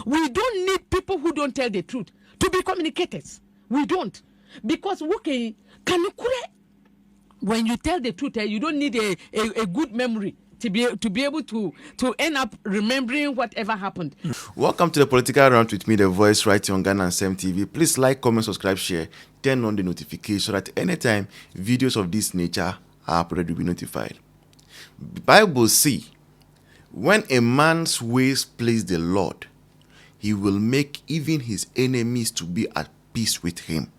We don't need people who don't tell the truth to be communicators. We don't. Because okay, when you tell the truth, you don't need a good memory to be able to end up remembering whatever happened. Welcome to the Political Round with me, the voice right here on Ghana and Sam TV. Please like, comment, subscribe, share, turn on the notification so that anytime videos of this nature are uploaded, you'll be notified. The Bible says, when a man's ways please the Lord, he will make even his enemies to be at peace with him.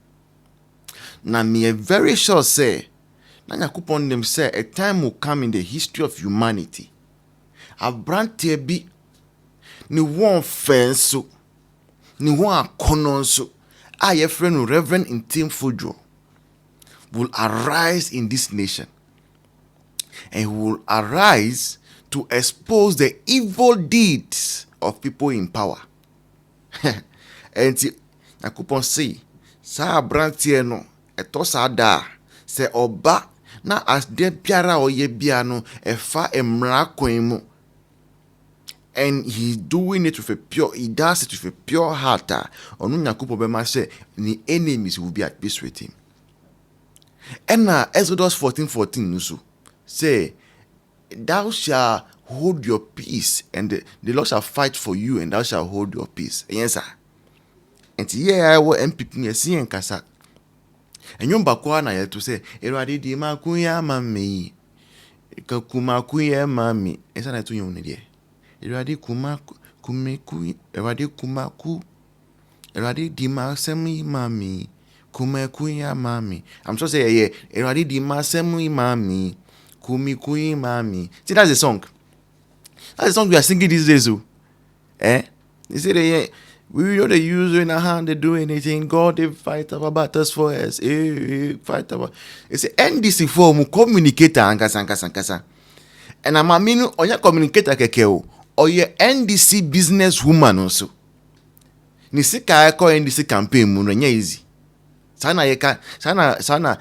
Now, me a very sure say, na Nyankopon them say a time will come in the history of humanity. A brand bi ni one fence ni one kononso. Your friend Reverend Intim Fujo will arise in this nation, and he will arise to expose the evil deeds of people in power. And Nyankopon say, sa brand no eto sa da se oba na as de biara oye bia no efa emra kwan mu, and he's doing it with a pure, he does it with a pure heart. Onu Nyankopon be ma say ni enemies will be at peace with him. And Exodus 14:14 nusu say, thou shalt hold your peace, and the Lord shall fight for you, and thou shalt hold your peace. Yes, sir. And I will MPP me see en kasa. And yon bakwa na ye to say, Erade di makuya mami. Kumakuya mami. Esa na to yon ne die. Erade kumeku, erade kumaku. Erade di masemi mami. Kumakuya mami. I'm sure say yeah, erade di masemi mami. Kumikuyi mami. See, that's the song. That's the song we are singing these days. Eh? You see we know they use in our hand, they do anything. God, they fight our battles for us. Fight our. It's NDC for mu communicator ankasa. And I'm mean oya communicator kekeo. Oya NDC businesswoman also. Ni sika ko NDC campaign mu no nya easy. Sana yeka sana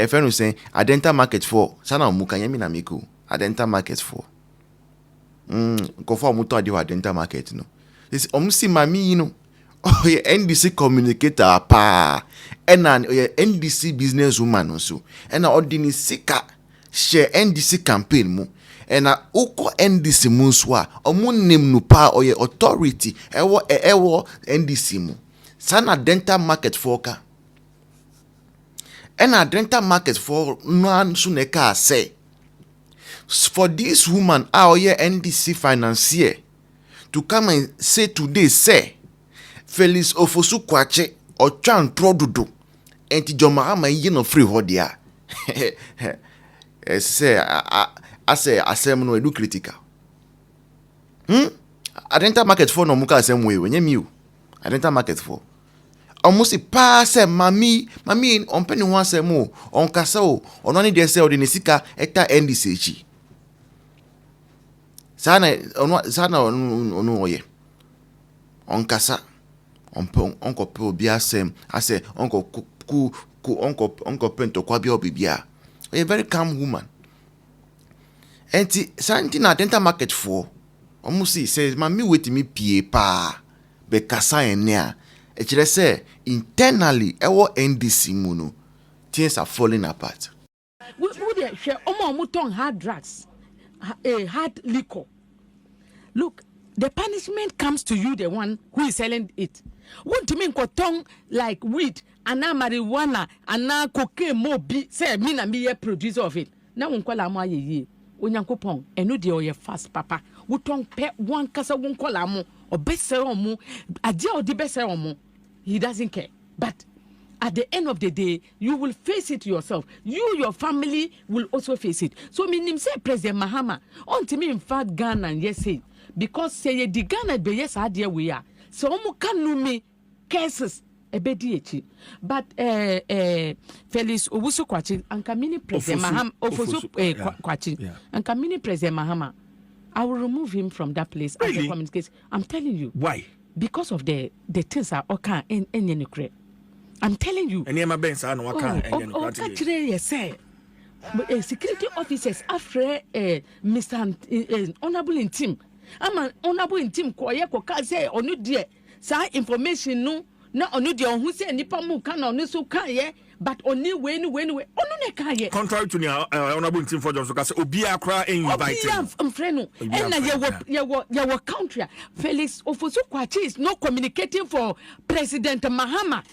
friend say Adenta market for sana mu kan yemi na meku. Adenta market for. Go for mu to Adenta market no. This si mami no. Oh yeah, NDC communicator pa. And NDC businesswoman also. And ordini sika share NDC campaign mu. And uko NDC mu swa. Omu nim no pa oye authority. Ewo NDC mu. Sana Adenta market for ka. And Adenta market for no suneka say. For this woman, our NDC financier, to come and say today, say, Felix Kwakye or Chan Trodudu, and Tijomahama yin free hodia. Say, I say, no do critical. Adenta market for no muka same way when you Adenta market for. Almost a pass mami on penny one say more on Casao, on only they say or the Nisika eta NDC. Sana no ye. On Casa Uncle Po Bia Sem, I say Uncle Ku Uncle Pento Kwabio Bibia. A very calm woman. And something at Denta market for almost says, Mammy wait me pa be Casa and near. It just say internally our NDC muno things are falling apart. We share hard drugs. Hard liquor. Look, the punishment comes to you, the one who is selling it. What do you mean, cotton like weed, and now marijuana, and now cocaine, more be say, me na me a producer of it. Now, uncle my ye, Unyankopon, and no dear, your fast papa, would tongue pet one casa won't call amo, or best seromo, a dear the best seromo. He doesn't care. But at the end of the day, you will face it yourself. You, your family will also face it. So, me say President Mahama, on to me in fact Ghana and yes say, because say the Ghana be yes idea we are. So omo kanu me cases e be DH. But Felix Kwakye and Kamini President Mahama Kwakye and Kamini President Mahama, I will remove him from that place as a communication. I'm telling you. Why? Because of the things are okay in any I'm telling you. And my banks are no say security officers after Mr. Honorable in team ama honorable in team koye koka say onu de sa information no na onu de ohun say nipa mu kan onu so kan ye but oni we onu ne kan ye contrary to the honorable in team for just say obi akra invite friend and your country Felix Kwakye is not communicating for President Mahama.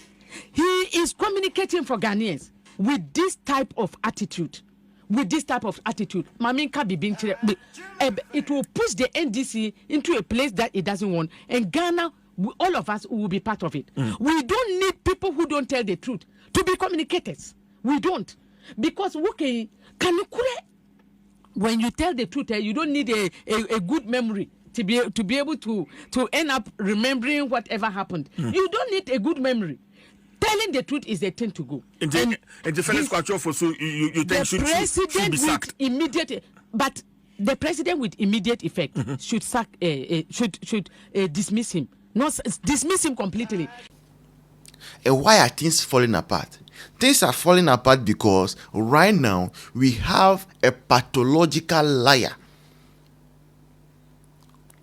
He is communicating for Ghanaians with this type of attitude. Maminka Bibinchire, it will push the NDC into a place that it doesn't want. And Ghana, all of us will be part of it. We don't need people who don't tell the truth to be communicators. We don't. Because when you tell the truth, you don't need a good memory to be able to end up remembering whatever happened. You don't need a good memory. Telling the truth is the thing to go. And the Felix Kwakye for so you think should be sacked immediate, but the president with immediate effect should sack should dismiss him, not dismiss him completely. And why are things falling apart? Things are falling apart because right now we have a pathological liar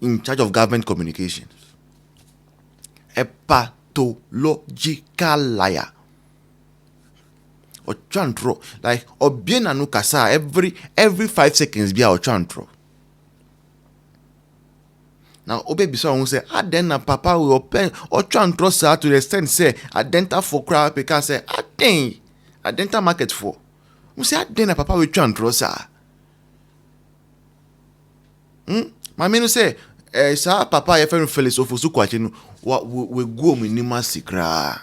in charge of government communications. A pathological liar. Or chantro, like obiena no kasa every 5 seconds be our chantro. Now obe biso won say aden na papa we open or chantro sa to the extent say adenta for crowd because say adenta market for. We say aden na papa we chantro sa. Mami no say sa papa ye friend Felix Kwakye no we go minima sikra.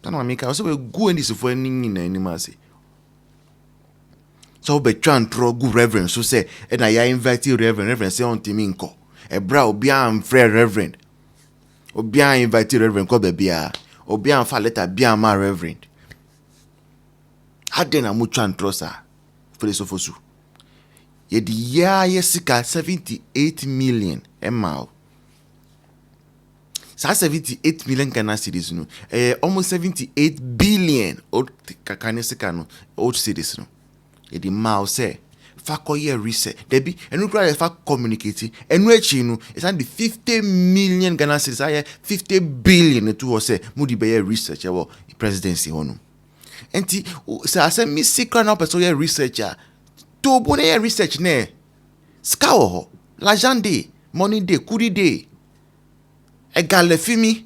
Tana mami ka so we go ndi so for ni na se. So be chantro go reverend so say and I invite reverend say on timi nko. E bra obi am frère reverend. Obi am invite reverend ko be bia. Obi am fa letter bia ma reverend. Ade na mu chantro sa. Felix Kwakye. Ye di ya yesika 78 million emma. Sa 78 million Ghana cedis no. Almost 78 billion old kakane sika no old cedis no. Ye di ma say fa koye research. Debi enu kra fa communicate. Enu echi no it's and the 50 million Ghana cedis aye 50 billion to say mudi be research wo presidency hono. Enti sa say mi secret na person ye researcher. To bone research ne ska wo ho l'argent de money de kudi de égale fimi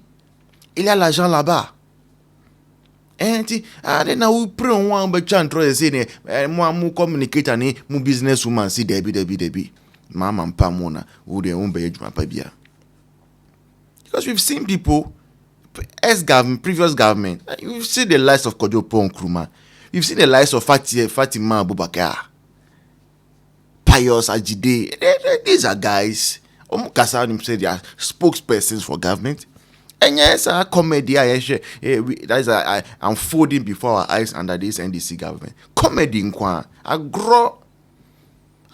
il y a l'argent là-bas enti na we pray on one be chantro say ne mo am communicate ni mu businesswoman si debi mama mpa mo na wo de won be adwuma pa bia because we've seen people previous government you've seen the likes of Kojopo Nkrumah, you've seen the likes of Fatima Abubakar, Pius Ajide. These are guys. Omukasa say they are spokespersons for government. And yes, our comedy that is unfolding before our eyes under this NDC government. Comedy in Kwan. Agro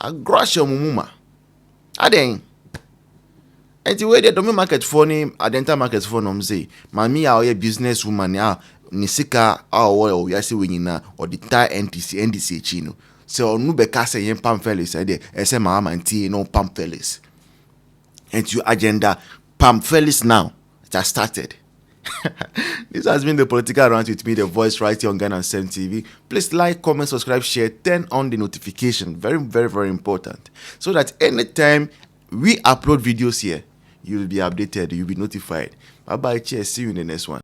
Shomumuma. Aden. And the way the domain market for name, Adenta market for nom say, Mami our businesswoman Nisika our yasi winina or the Thai NDC chino. So no beka say yen Pam Felix ede ese mama nti no Pam Felix. And your agenda Pam Felix now it has started. This has been the political rant with me, the voice right here on Ghana and Sem TV. Please like, comment, subscribe, share, turn on the notification. Very, very, very important. So that anytime we upload videos here, you will be updated, you'll be notified. Bye bye, cheers, see you in the next one.